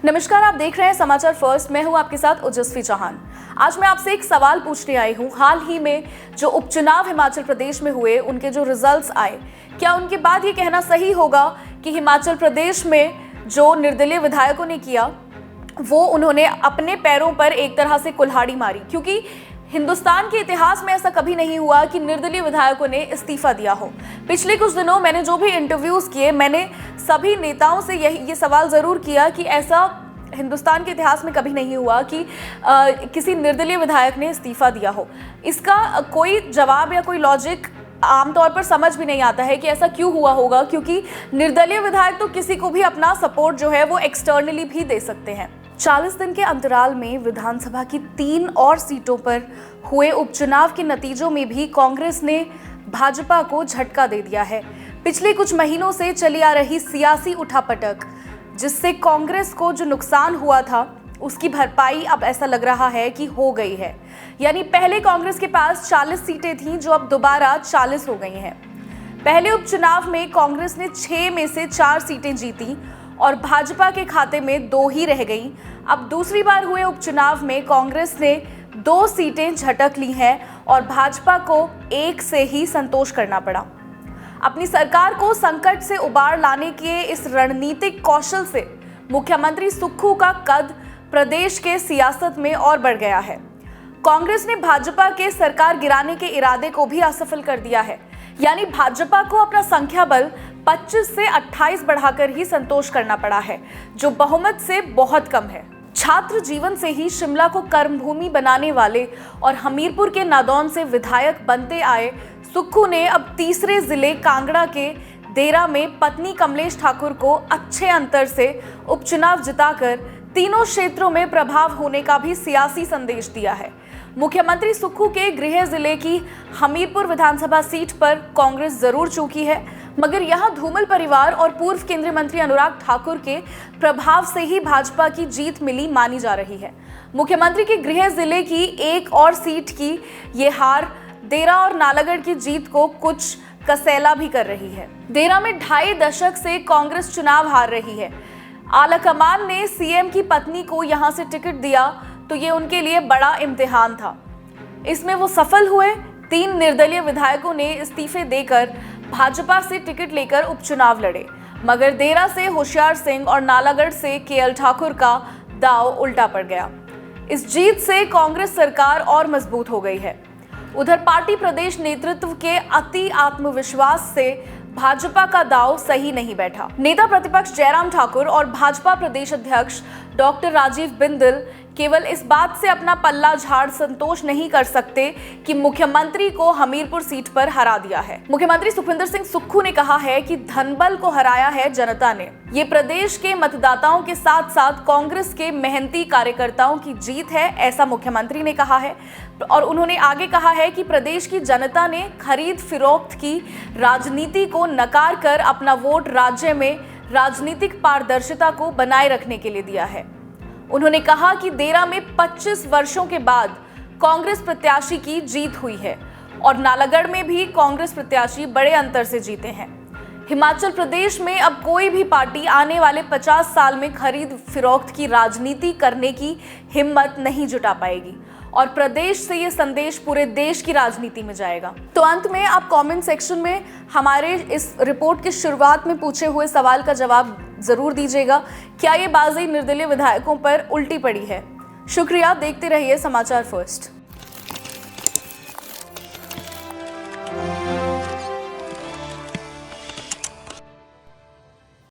नमस्कार, आप देख रहे हैं समाचार फर्स्ट। मैं हूं आपके साथ ओजस्वी चौहान। आज मैं आपसे एक सवाल पूछने आई हूं। हाल ही में जो उपचुनाव हिमाचल प्रदेश में हुए, उनके जो रिजल्ट्स आए, क्या उनके बाद ये कहना सही होगा कि हिमाचल प्रदेश में जो निर्दलीय विधायकों ने किया वो उन्होंने अपने पैरों पर एक तरह से कुल्हाड़ी मारी? क्योंकि हिंदुस्तान के इतिहास में ऐसा कभी नहीं हुआ कि निर्दलीय विधायकों ने इस्तीफा दिया हो। पिछले कुछ दिनों मैंने जो भी इंटरव्यूज किए, मैंने सभी नेताओं से ये सवाल ज़रूर किया कि ऐसा हिंदुस्तान के इतिहास में कभी नहीं हुआ कि किसी निर्दलीय विधायक ने इस्तीफा दिया हो। इसका कोई जवाब या कोई लॉजिक आमतौर पर समझ भी नहीं आता है कि ऐसा क्यों हुआ होगा, क्योंकि निर्दलीय विधायक तो किसी को भी अपना सपोर्ट जो है वो एक्सटर्नली भी दे सकते हैं। 40 दिन के अंतराल में विधानसभा की 3 और सीटों पर हुए उपचुनाव के नतीजों में भी कांग्रेस ने भाजपा को झटका दे दिया है। पिछले कुछ महीनों से चली आ रही सियासी उठापटक, जिससे कांग्रेस को जो नुकसान हुआ था उसकी भरपाई अब ऐसा लग रहा है कि हो गई है। यानी पहले कांग्रेस के पास 40 सीटें थीं जो अब दोबारा 40 हो गई हैं। पहले उपचुनाव में कांग्रेस ने 6 में से 4 सीटें जीती और भाजपा के खाते में 2 ही रह गईं। अब दूसरी बार हुए उपचुनाव में कांग्रेस ने 2 सीटें झटक ली हैं और भाजपा को 1 से ही संतोष करना पड़ा। अपनी सरकार को संकट से उबार लाने के इस रणनीतिक कौशल से मुख्यमंत्री सुक्खू का कद प्रदेश के सियासत में और बढ़ गया है। कांग्रेस ने भाजपा के सरकार गिराने के इरादे को भी असफल कर दिया है। यानी भाजपा को अपना संख्या बल 25 से 28 बढ़ाकर ही संतोष करना पड़ा है, जो बहुमत से बहुत कम है। छात्र जीवन से ही शिमला को कर्मभूमि बनाने वाले और हमीरपुर के नादौन से विधायक बनते आए सुक्खू ने अब तीसरे जिले कांगड़ा के देरा में पत्नी कमलेश ठाकुर को अच्छे अंतर से उपचुनाव जिताकर तीनों क्षेत्रों में प्रभाव होने का भी सियासी संदेश दिया है। मुख्यमंत्री सुक्खू के गृह जिले की हमीरपुर विधानसभा सीट पर कांग्रेस जरूर चूकी है, मगर यहां धूमल परिवार और पूर्व केंद्रीय मंत्री अनुराग ठाकुर के प्रभाव से ही भाजपा की जीत मिली मानी जा रही है। मुख्यमंत्री के गृह जिले की एक और सीट की ये हार देरा और नालागढ़ की जीत को कुछ कसेला भी कर रही है। देरा में 2.5 दशक से कांग्रेस चुनाव हार रही है। आलाकमान ने सीएम की पत्नी को यहां से टिकट दिया तो ये उनके लिए बड़ा इम्तिहान था। इसमें वो सफल हुए। 3 निर्दलीय विधायकों ने इस्तीफे देकर भाजपा से टिकट लेकर उपचुनाव लड़े, मगर देरा से होशियार सिंह और नालागढ़ से केएल ठाकुर का दांव उल्टा पड़ गया। इस जीत से कांग्रेस सरकार और मजबूत हो गई है। उधर पार्टी प्रदेश नेतृत्व के अति आत्मविश्वास से भाजपा का दांव सही नहीं बैठा। नेता प्रतिपक्ष जयराम ठाकुर और भाजपा प्रदेश अध्यक्ष डॉक्टर राजीव बिंदल केवल इस बात से अपना पल्ला झाड़ संतोष नहीं कर सकते कि मुख्यमंत्री को हमीरपुर सीट पर हरा दिया है। मुख्यमंत्री सुखविंदर सिंह सुक्खू ने कहा है कि धनबल को हराया है जनता ने। ये प्रदेश के मतदाताओं के साथ साथ कांग्रेस के मेहनती कार्यकर्ताओं की जीत है, ऐसा मुख्यमंत्री ने कहा है। और उन्होंने आगे कहा है कि प्रदेश की जनता ने खरीद फिरोख्त की राजनीति को नकार कर अपना वोट राज्य में राजनीतिक पारदर्शिता को बनाए रखने के लिए दिया है। उन्होंने कहा कि देरा में 25 वर्षों के बाद कांग्रेस प्रत्याशी की जीत हुई है और नालागढ़ में भी कांग्रेस प्रत्याशी बड़े अंतर से जीते हैं। हिमाचल प्रदेश में अब कोई भी पार्टी आने वाले 50 साल में खरीद फिरोख्त की राजनीति करने की हिम्मत नहीं जुटा पाएगी और प्रदेश से ये संदेश पूरे देश की राजनीति में जाएगा। तो अंत में आप कमेंट सेक्शन में हमारे इस रिपोर्ट की शुरुआत में पूछे हुए सवाल का जवाब जरूर दीजिएगा। क्या ये बाजी निर्दलीय विधायकों पर उल्टी पड़ी है? शुक्रिया। देखते रहिए समाचार फर्स्ट।